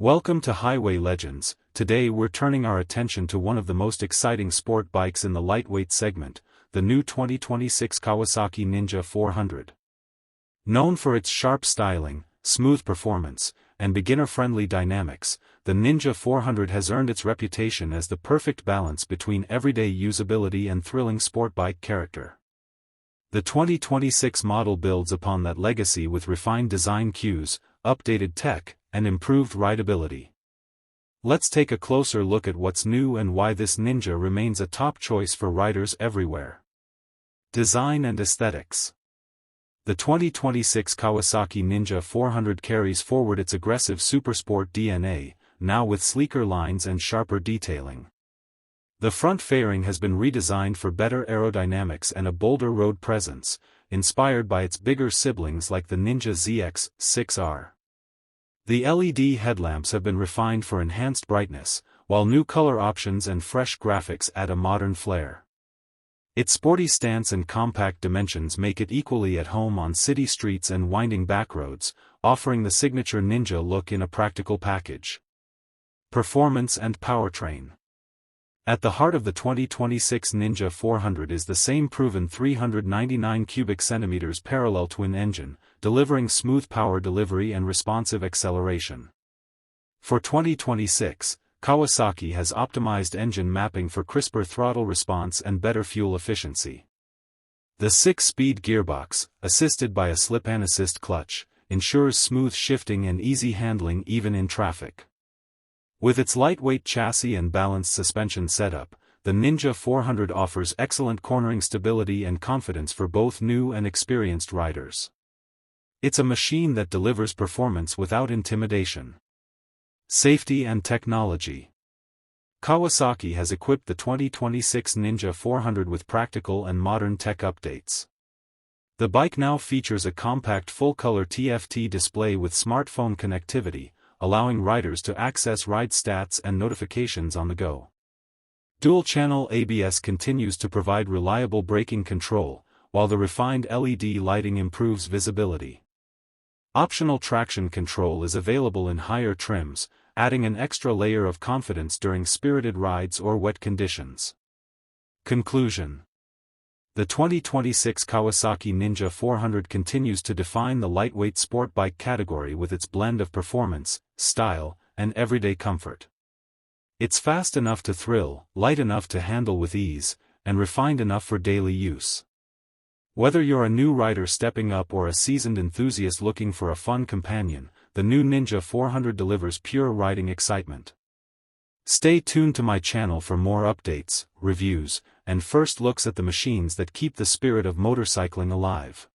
Welcome to Highway Legends. Today we're turning our attention to one of the most exciting sport bikes in the lightweight segment, the new 2026 Kawasaki Ninja 400. Known for its sharp styling, smooth performance, and beginner-friendly dynamics, the Ninja 400 has earned its reputation as the perfect balance between everyday usability and thrilling sport bike character. The 2026 model builds upon that legacy with refined design cues, updated tech, and improved rideability. Let's take a closer look at what's new and why this Ninja remains a top choice for riders everywhere. Design and aesthetics. The 2026 Kawasaki Ninja 400 carries forward its aggressive supersport DNA, now with sleeker lines and sharper detailing. The front fairing has been redesigned for better aerodynamics and a bolder road presence, inspired by its bigger siblings like the Ninja ZX-6R. The LED headlamps have been refined for enhanced brightness, while new color options and fresh graphics add a modern flair. Its sporty stance and compact dimensions make it equally at home on city streets and winding backroads, offering the signature Ninja look in a practical package. Performance and powertrain. At the heart of the 2026 Ninja 400 is the same proven 399 cubic centimeters parallel twin engine, delivering smooth power delivery and responsive acceleration. For 2026, Kawasaki has optimized engine mapping for crisper throttle response and better fuel efficiency. The 6-speed gearbox, assisted by a slip-and assist clutch, ensures smooth shifting and easy handling even in traffic. With its lightweight chassis and balanced suspension setup, the Ninja 400 offers excellent cornering stability and confidence for both new and experienced riders. It's a machine that delivers performance without intimidation. Safety and technology. Kawasaki has equipped the 2026 Ninja 400 with practical and modern tech updates. The bike now features a compact full-color TFT display with smartphone connectivity, allowing riders to access ride stats and notifications on the go. Dual-channel ABS continues to provide reliable braking control, while the refined LED lighting improves visibility. Optional traction control is available in higher trims, adding an extra layer of confidence during spirited rides or wet conditions. Conclusion. The 2026 Kawasaki Ninja 400 continues to define the lightweight sport bike category with its blend of performance, style, and everyday comfort. It's fast enough to thrill, light enough to handle with ease, and refined enough for daily use. Whether you're a new rider stepping up or a seasoned enthusiast looking for a fun companion, the new Ninja 400 delivers pure riding excitement. Stay tuned to my channel for more updates, reviews, and first looks at the machines that keep the spirit of motorcycling alive.